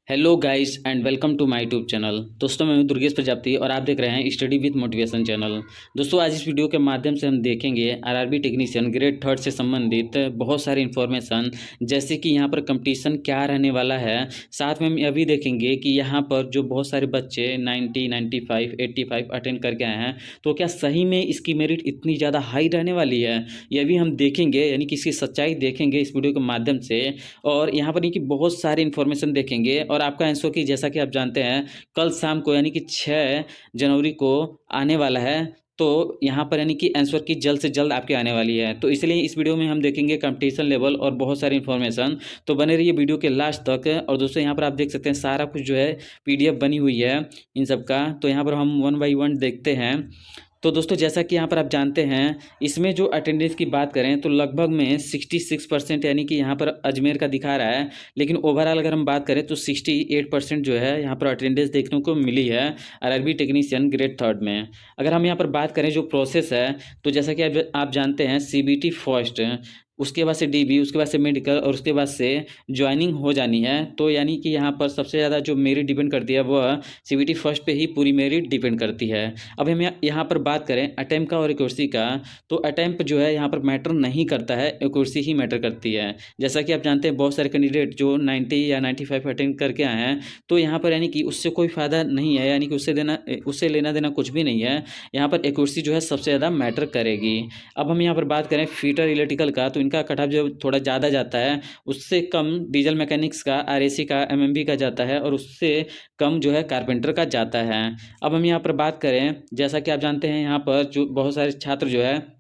Hello guys and welcome to my YouTube channel. दोस्तों मैं हूं दुर्गेश प्रजापति और आप देख रहे हैं स्टडी विद मोटिवेशन चैनल। दोस्तों आज इस वीडियो के माध्यम से हम देखेंगे आरआरबी टेक्नीशियन ग्रेड थर्ड से संबंधित बहुत सारी इन्फॉर्मेशन, जैसे कि यहां पर कंपटीशन क्या रहने वाला है। साथ में हम यह भी देखेंगे कि यहां पर जो बहुत सारे बच्चे 90, 95, 85 अटेंड करके आए हैं, तो क्या सही में इसकी मेरिट इतनी ज़्यादा हाई रहने वाली है, यह भी हम देखेंगे, यानी कि इसकी सच्चाई देखेंगे इस वीडियो के माध्यम से। और यहाँ पर ये कि बहुत सारी इन्फॉर्मेशन देखेंगे और आपका आंसर की जैसा कि आप जानते हैं कल शाम को यानी कि 6 जनवरी को आने वाला है, तो यहाँ पर यानी कि आंसर की जल्द से जल्द आपके आने वाली है। तो इसलिए इस वीडियो में हम देखेंगे कंपटीशन लेवल और बहुत सारी इन्फॉर्मेशन, तो बने रहिए वीडियो के लास्ट तक। और दोस्तों यहाँ पर आप देख सकते हैं सारा कुछ जो है पीडीएफ बनी हुई है इन सब का, तो यहाँ पर हम वन बाई वन देखते हैं। तो दोस्तों जैसा कि यहाँ पर आप जानते हैं, इसमें जो अटेंडेंस की बात करें तो लगभग में 66% यानी कि यहाँ पर अजमेर का दिखा रहा है, लेकिन ओवरऑल अगर हम बात करें तो 68% जो है यहाँ पर अटेंडेंस देखने को मिली है आरआरबी टेक्नीशियन ग्रेड थर्ड में। अगर हम यहाँ पर बात करें जो प्रोसेस है, तो जैसा कि आप जानते हैं सीबीटी फर्स्ट, उसके बाद से डीबी, उसके बाद से मेडिकल और उसके बाद से ज्वाइनिंग हो जानी है। तो यानी कि यहाँ पर सबसे ज़्यादा जो मेरिट डिपेंड करती है वह सीबीटी फर्स्ट पे ही पूरी मेरिट डिपेंड करती है। अब हम यहाँ पर बात करें अटेम्प्ट का और एक्यूरेसी का, तो अटेम्प्ट जो है यहाँ पर मैटर नहीं करता है, एक्यूरेसी ही मैटर करती है। जैसा कि आप जानते हैं बहुत सारे कैंडिडेट जो 90 या 95 अटेंड करके आए हैं, तो यहाँ पर यानी कि उससे कोई फ़ायदा नहीं है, यानी कि उससे लेना देना कुछ भी नहीं है। यहाँ पर एक्यूरेसी जो है सबसे ज़्यादा मैटर करेगी। अब हम यहाँ पर बात करें फीटर इलेक्ट्रिकल का, तो इनका कट ऑफ जो थोड़ा ज़्यादा जाता है, उससे कम डीजल मैकेनिक्स का, आरएसी का, एमएमबी का जाता है, और उससे कम जो है कारपेंटर का जाता है। अब हम यहाँ पर बात करें, जैसा कि आप जानते हैं यहाँ पर जो बहुत सारे छात्र जो है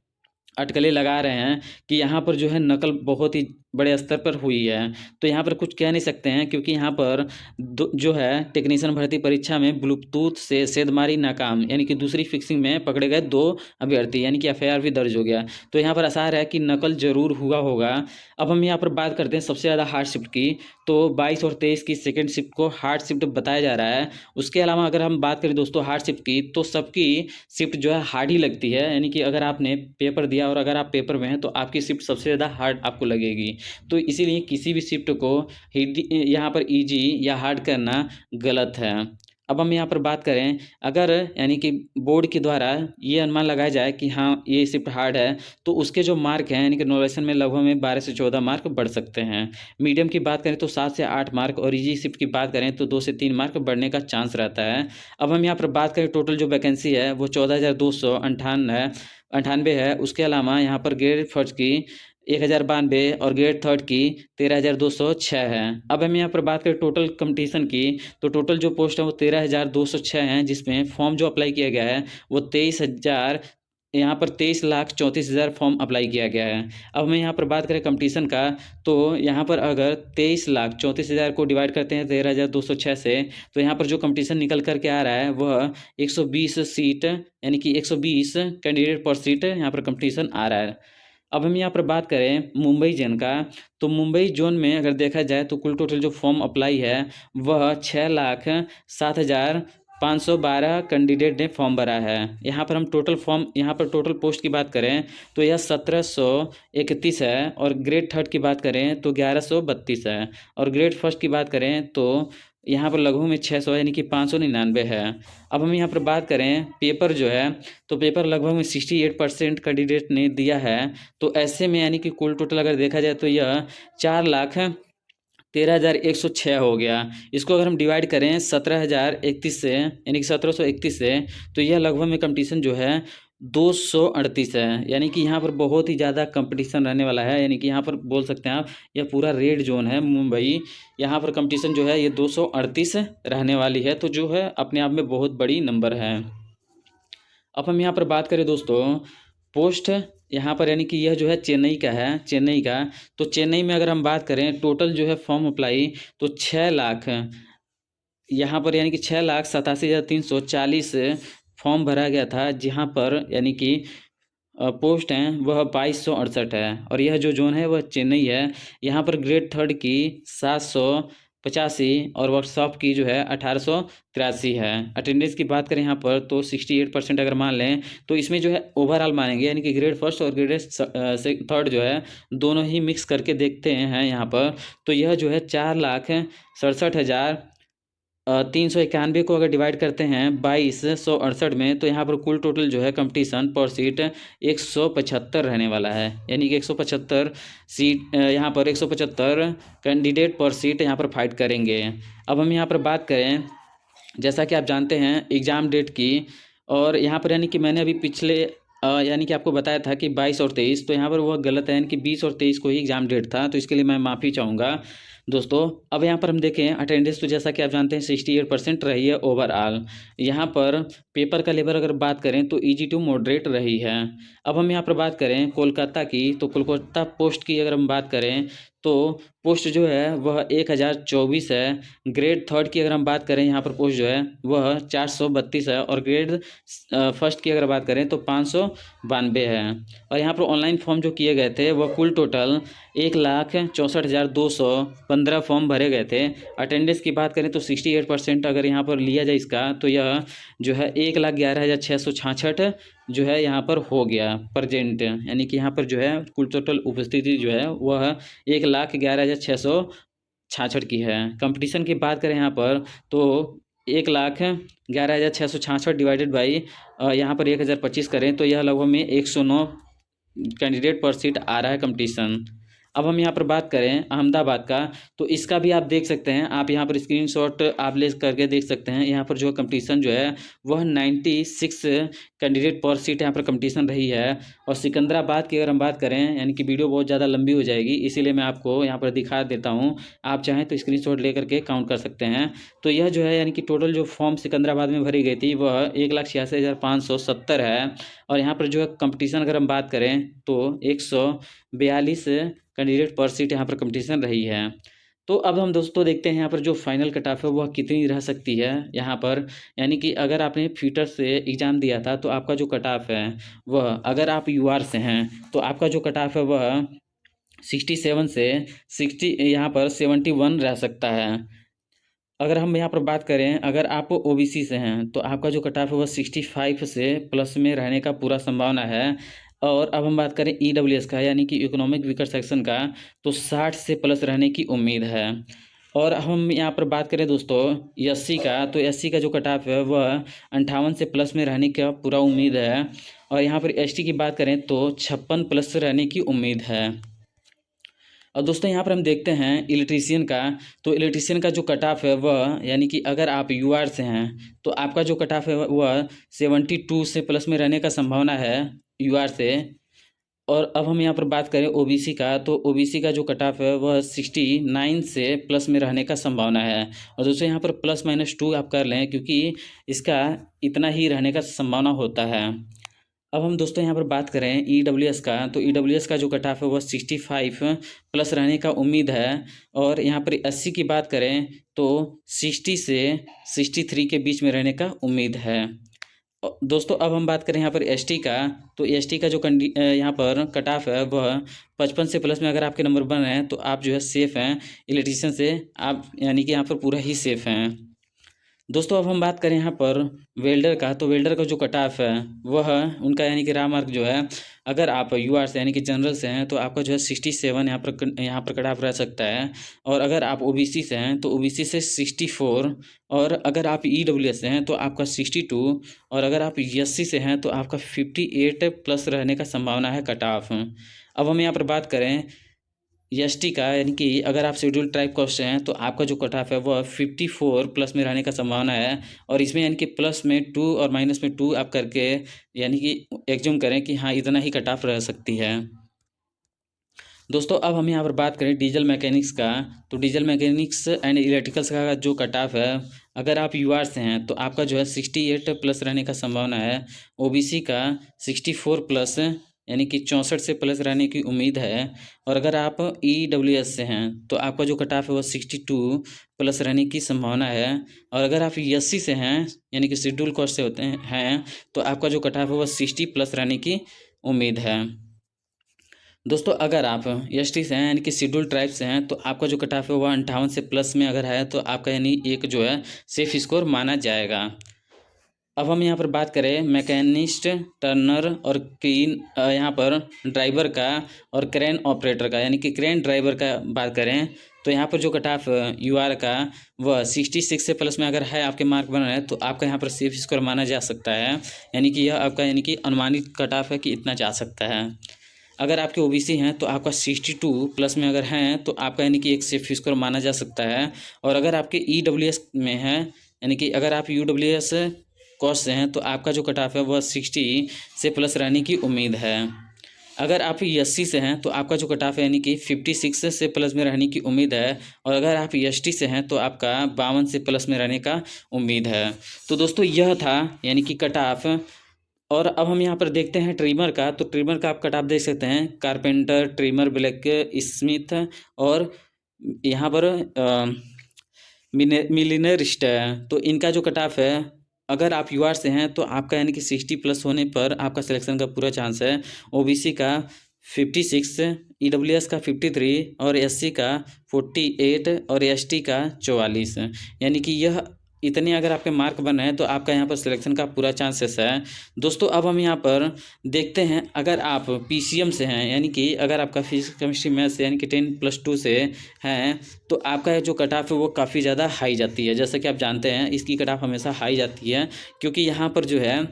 अटकलें लगा रहे हैं कि यहाँ पर जो है नकल बहुत ही बड़े स्तर पर हुई है। तो यहाँ पर कुछ कह नहीं सकते हैं, क्योंकि यहाँ पर जो है टेक्नीशियन भर्ती परीक्षा में ब्लूटूथ से सेधमारी नाकाम, यानी कि दूसरी फिक्सिंग में पकड़े गए 2 अभ्यर्थी, यानी कि एफआईआर भी दर्ज हो गया। तो यहाँ पर आसार है कि नकल जरूर हुआ होगा। अब हम यहाँ पर बात करते हैं सबसे ज़्यादा हार्ड शिफ्ट की, तो 22 और 23 की सेकेंड शिफ्ट को हार्ड शिफ्ट बताया जा रहा है। उसके अलावा अगर हम बात करें दोस्तों हार्ड शिफ्ट की, तो सबकी शिफ्ट जो है हार्ड ही लगती है, यानी कि अगर आपने पेपर दिया और अगर आप पेपर में हैं तो आपकी शिफ्ट सबसे ज़्यादा हार्ड आपको लगेगी। तो इसीलिए किसी भी शिफ्ट को यहाँ पर इजी या हार्ड करना गलत है। अब हम यहाँ पर बात करें, अगर यानी कि बोर्ड के द्वारा ये अनुमान लगाया जाए कि हाँ ये शिफ्ट हार्ड है, तो उसके जो मार्क हैं यानी कि नॉलेसन में लगभग में 12 से 14 मार्क बढ़ सकते हैं। मीडियम की बात करें तो 7 से 8 मार्क, और इजी शिफ्ट की बात करें तो 2 से 3 मार्क बढ़ने का चांस रहता है। अब हम यहाँ पर बात करें टोटल जो वैकेंसी है वो 14,298 है। उसके अलावा यहाँ पर ग्रेड फर्स्ट की 1092 और ग्रेड थर्ड की 13,206 है। अब हम यहाँ पर बात करें टोटल कंपटीशन की, तो टोटल जो पोस्ट है वो 13,206 हैं, जिसमें फॉर्म जो अप्लाई किया गया है वो 23,34,34,00,000 फॉर्म अप्लाई किया गया है। अब हम यहाँ पर बात करें कंपटीशन का, तो यहाँ पर अगर 23,34,00,000 को डिवाइड करते हैं 13,206 से, तो यहाँ पर जो कंपटीशन निकल करके आ रहा है वह 120 सीट, यानी कि 120 कैंडिडेट पर सीट यहाँ पर कंपटीशन आ रहा है। अब हम यहाँ पर बात करें मुंबई जोन का, तो मुंबई जोन में अगर देखा जाए तो कुल टोटल जो फॉर्म अप्लाई है वह 6,07,512 कैंडिडेट ने फॉर्म भरा है। यहाँ पर हम टोटल पोस्ट की बात करें तो यह 1,731 है, और ग्रेड थर्ड की बात करें तो 1,132 है, और ग्रेड फर्स्ट की बात करें तो यहाँ पर लगभग में 600 यानी कि 599 है। अब हम यहाँ पर बात करें पेपर जो है, तो पेपर लगभग में 68% कैंडिडेट ने दिया है। तो ऐसे में यानी कि कुल टोटल अगर देखा जाए तो यह 4,13,106 हो गया। इसको अगर हम डिवाइड करें 17,031 से, यानी कि 1731 से, तो यह लगभग में कंपटीशन जो है 238 है, यानी कि यहाँ पर बहुत ही ज़्यादा कंपटीशन रहने वाला है। यानी कि यहाँ पर बोल सकते हैं आप यह पूरा रेड जोन है मुंबई, यहाँ पर कंपटीशन जो है ये 238 रहने वाली है, तो जो है अपने आप में बहुत बड़ी नंबर है। अब हम यहाँ पर बात करें दोस्तों पोस्ट, यहाँ पर यानी कि यह जो है चेन्नई का है, चेन्नई का, तो चेन्नई में अगर हम बात करें टोटल जो है फॉर्म अप्लाई तो 6 लाख, यहाँ पर यानी कि 6,87,340 फॉर्म भरा गया था, जहाँ पर यानी कि पोस्ट हैं वह 2268 है, और यह जो जोन है वह चेन्नई है। यहाँ पर ग्रेड थर्ड की 785 और वर्कशॉप की जो है 1883 है। अटेंडेंस की बात करें यहाँ पर तो 68% अगर मान लें, तो इसमें जो है ओवरऑल मानेंगे, यानी कि ग्रेड फर्स्ट और ग्रेड थर्ड जो है दोनों ही मिक्स करके देखते हैं यहाँ पर, तो यह जो है 4,67,000 391 को अगर डिवाइड करते हैं 2268 में, तो यहाँ पर कुल टोटल जो है कंपटीशन पर सीट 175 रहने वाला है। यानी कि 175 सीट, यहाँ पर 175 कैंडिडेट पर सीट यहाँ पर फाइट करेंगे। अब हम यहाँ पर बात करें, जैसा कि आप जानते हैं एग्ज़ाम डेट की, और यहाँ पर यानी कि मैंने अभी पिछले यानी कि आपको बताया था कि 22 और 23, तो यहाँ पर वह गलत है, यानी कि 20 और 23 को ही एग्ज़ाम डेट था, तो इसके लिए मैं माफ़ी चाहूँगा दोस्तों। अब यहाँ पर हम देखें अटेंडेंस, तो जैसा कि आप जानते हैं 68% रही है ओवरऑल। यहाँ पर पेपर का लेवल अगर बात करें तो ईजी टू मॉडरेट रही है। अब हम यहाँ पर बात करें कोलकाता की, तो कोलकाता पोस्ट की अगर हम बात करें तो पोस्ट जो है वह 1024 है। ग्रेड थर्ड की अगर हम बात करें, यहाँ पर पोस्ट जो है वह 432 है, और ग्रेड फर्स्ट की अगर बात करें तो 592 है। और यहाँ पर ऑनलाइन फॉर्म जो किए गए थे वह कुल टोटल 1,64,215 फॉर्म भरे गए थे। अटेंडेंस की बात करें तो 68% अगर यहाँ पर लिया जाए इसका, तो यह जो है 1,11,666 जो है यहाँ पर हो गया प्रेजेंट, यानी कि यहाँ पर जो है कुल टोटल उपस्थिति जो है वह 1,11,666 की है। कंपटीशन की बात करें यहाँ पर तो 1,11,666 डिवाइडेड बाई यहाँ पर 1,025 करें तो यह लगभग में 109 कैंडिडेट पर सीट आ रहा है कंपटीशन। अब हम यहाँ पर बात करें अहमदाबाद का, तो इसका भी आप देख सकते हैं, आप यहाँ पर स्क्रीनशॉट आप ले करके देख सकते हैं। यहाँ पर जो कंपटीशन जो है वह 96 कैंडिडेट पर सीट यहाँ पर कंपटीशन रही है। और सिकंदराबाद की अगर हम बात करें, यानी कि वीडियो बहुत ज़्यादा लंबी हो जाएगी, इसीलिए मैं आपको यहाँ पर दिखा देता हूँ, आप चाहें तो स्क्रीनशॉट ले करके काउंट कर सकते हैं। तो यह जो है यानी कि टोटल जो फॉर्म सिकंदराबाद में भरी गई थी वह 1,86,570 है। और यहाँ पर जो है कंपटीशन अगर हम बात करें तो 142 कैंडिडेट पर सीट यहाँ पर कंपटीशन रही है। तो अब हम दोस्तों देखते हैं यहाँ पर जो फाइनल कट ऑफ है वह कितनी रह सकती है यहाँ पर। यानी कि अगर आपने फ्यूचर से एग्ज़ाम दिया था तो आपका जो कट ऑफ है वह, अगर आप यूआर से हैं तो आपका जो कट ऑफ है वह 67 से 60 यहाँ पर 71 रह सकता है। अगर हम यहाँ पर बात करें, अगर आप ओबीसी से हैं तो आपका जो कट ऑफ है वह 65 से प्लस में रहने का पूरा संभावना है। और अब हम बात करें ईडब्ल्यूएस का, यानी कि इकोनॉमिक वीकर सेक्शन का, तो 60 से प्लस रहने की उम्मीद है। और हम यहाँ पर बात करें दोस्तों एससी का, तो एससी का जो कट ऑफ है वह 58 से प्लस में रहने का पूरा उम्मीद है। और यहाँ पर एसटी की बात करें तो 56 प्लस रहने की उम्मीद है। और दोस्तों यहाँ पर हम देखते हैं इलेक्ट्रीशियन का, तो इलेक्ट्रीशियन का जो कट ऑफ है वह, यानी कि अगर आप यूआर से हैं तो आपका जो कट ऑफ है वह 72 से प्लस में रहने का संभावना है यूआर से। और अब हम यहाँ पर बात करें ओबीसी का, तो ओबीसी का जो कट ऑफ है वह 69 से प्लस में रहने का संभावना है। और दोस्तों यहाँ पर +-2 आप कर लें, क्योंकि इसका इतना ही रहने का संभावना होता है। अब हम दोस्तों यहाँ पर बात करें ईडब्ल्यूएस का, तो ईडब्ल्यूएस का जो कट ऑफ है वह 65 प्लस रहने का उम्मीद है। और यहाँ पर एससी की बात करें तो 60 से 63 के बीच में रहने का उम्मीद है। दोस्तों अब हम बात करें यहाँ पर एसटी का, तो एसटी का जो यहाँ पर कट ऑफ है वह 55 से प्लस में अगर आपके नंबर बन रहे हैं तो आप जो है सेफ़ हैं इलेक्ट्रीशियन से, आप यानी कि यहाँ पर पूरा ही सेफ़ हैं। दोस्तों अब हम बात करें यहाँ पर वेल्डर का, तो वेल्डर का जो कट ऑफ है वह उनका यानी कि रा मार्क जो है, अगर आप यूआर से यानी कि जनरल से हैं तो आपका जो है 67 यहाँ पर कट ऑफ रह सकता है। और अगर आप ओबीसी से हैं तो ओबीसी से 64, और अगर आप ईडब्ल्यूएस से हैं तो आपका 62, और अगर आप एससी से हैं तो आपका 58 प्लस रहने का संभावना है कट ऑफ। अब हम यहाँ पर बात करें एसटी का, यानी कि अगर आप शेड्यूल ट्राइब कास्ट से हैं तो आपका जो कट ऑफ है वह 54 प्लस में रहने का संभावना है। और इसमें यानी कि प्लस में 2 और माइनस में 2 आप करके यानी कि एग्ज्यूम करें कि हाँ इतना ही कट ऑफ रह सकती है। दोस्तों अब हम यहाँ पर बात करें डीजल मैकेनिक्स का, तो डीजल मैकेनिक्स एंड इलेक्ट्रिकल्स का जो कट ऑफ है, अगर आप यूआर से हैं तो आपका जो है 68 प्लस रहने का संभावना है। ओबीसी का 64 प्लस यानी कि 64 से प्लस रहने की उम्मीद है। और अगर आप ईडब्ल्यूएस से हैं तो आपका जो कट ऑफ है वो 62 प्लस रहने की संभावना है। और अगर आप एससी से हैं यानी कि शेड्यूल कास्ट से होते हैं तो आपका जो कट ऑफ है वो 60 प्लस रहने की उम्मीद है। दोस्तों अगर आप एसटी से हैं यानी कि शेड्यूल ट्राइब से हैं तो आपका जो कट ऑफ है वह 58 से प्लस में अगर है तो आपका यानी एक जो है सेफ स्कोर माना जाएगा। अब हम यहाँ पर बात करें मैकेनिस्ट, टर्नर और क्रेन यहाँ पर ड्राइवर का और क्रेन ऑपरेटर का, यानी कि क्रेन ड्राइवर का बात करें तो यहाँ पर जो कट ऑफ UR का वह 66 से प्लस में अगर है, आपके मार्क बन रहे हैं, तो आपका यहाँ पर सेफ स्कोर माना जा सकता है। यानी कि यह आपका यानी कि अनुमानित कट ऑफ है कि इतना जा सकता है। अगर आपके OBC हैं तो आपका 62 प्लस में अगर हैं तो आपका यानी कि एक सेफ स्कोर माना जा सकता है। और अगर आपके EWS में है, यानी कि अगर आप UWS कॉस्ट से हैं तो आपका जो कट ऑफ है वह 60 से प्लस रहने की उम्मीद है। अगर आप SC से हैं तो आपका जो कट ऑफ है यानी कि 56 से प्लस में रहने की उम्मीद है। और अगर आप ST से हैं तो आपका 52 से प्लस में रहने का उम्मीद है। तो दोस्तों यह था यानी कि कट ऑफ। और अब हम यहाँ पर देखते हैं ट्रिमर का। तो ट्रिमर का आप कट ऑफ देख सकते हैं, कारपेंटर, ट्रिमर, ब्लैक स्मिथ और यहाँ पर मिलिनरिस्ट है। तो इनका जो कट ऑफ है, अगर आप UR से हैं तो आपका यानी कि 60 प्लस होने पर आपका सिलेक्शन का पूरा चांस है। OBC का 56, EWS का 53 और SC का 48 और ST का 44। यानी कि यह इतने अगर आपके मार्क बन रहे हैं तो आपका यहाँ पर सिलेक्शन का पूरा चांसेस है। दोस्तों अब हम यहाँ पर देखते हैं, अगर आप PCM से हैं, यानी कि अगर आपका फिजिक्स, केमिस्ट्री, मैथ्स यानी कि 10+2 से हैं, तो आपका जो कट ऑफ है वो काफ़ी ज़्यादा हाई जाती है। जैसा कि आप जानते हैं इसकी कट ऑफ हमेशा हाई जाती है, क्योंकि यहाँ पर जो है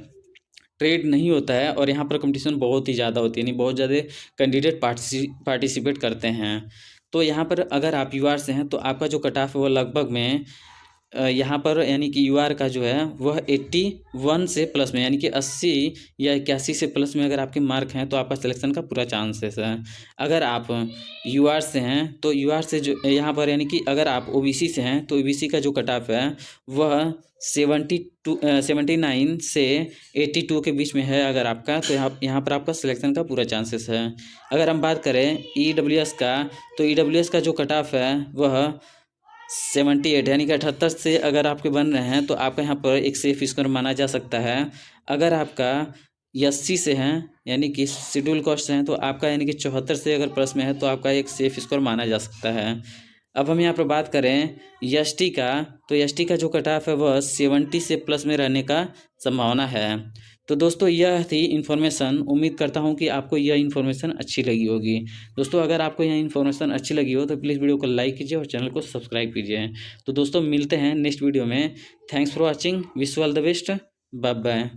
ट्रेड नहीं होता है और यहाँ पर कंपटीशन बहुत ही ज़्यादा होती है, यानी बहुत ज़्यादा कैंडिडेट पार्टिसिपेट करते हैं। तो यहाँ पर अगर आप UR से हैं तो आपका जो कट ऑफ है वो लगभग में यहाँ पर यानी कि UR का जो है वह 81 से प्लस में, यानी कि 80 या 81 से प्लस में अगर आपके मार्क हैं तो आपका सिलेक्शन का पूरा चांसेस है। अगर आप UR से हैं तो UR से जो यहाँ पर यानी कि अगर आप OBC से हैं तो OBC का जो कट ऑफ है वह 79 से 82 के बीच में है अगर आपका, तो यहाँ पर आपका सिलेक्शन का पूरा चांसेस है। अगर हम बात करें EWS का, तो EWS का जो कट ऑफ है वह 78 यानी कि 78 से अगर आपके बन रहे हैं तो आपका यहाँ पर एक सेफ स्कोर माना जा सकता है। अगर आपका SC से हैं यानी कि शेड्यूल कास्ट से हैं तो आपका यानी कि 74 से अगर प्लस में है तो आपका एक सेफ स्कोर माना जा सकता है। अब हम यहाँ पर बात करें ST का, तो ST का जो कट ऑफ है वह 70 से प्लस में रहने का संभावना है। तो दोस्तों यह थी इन्फॉर्मेशन। उम्मीद करता हूँ कि आपको यह इन्फॉर्मेशन अच्छी लगी होगी। दोस्तों अगर आपको यह इन्फॉर्मेशन अच्छी लगी हो तो प्लीज़ वीडियो को लाइक कीजिए और चैनल को सब्सक्राइब कीजिए। तो दोस्तों मिलते हैं नेक्स्ट वीडियो में। Thanks for watching, wish you all the best, bye bye.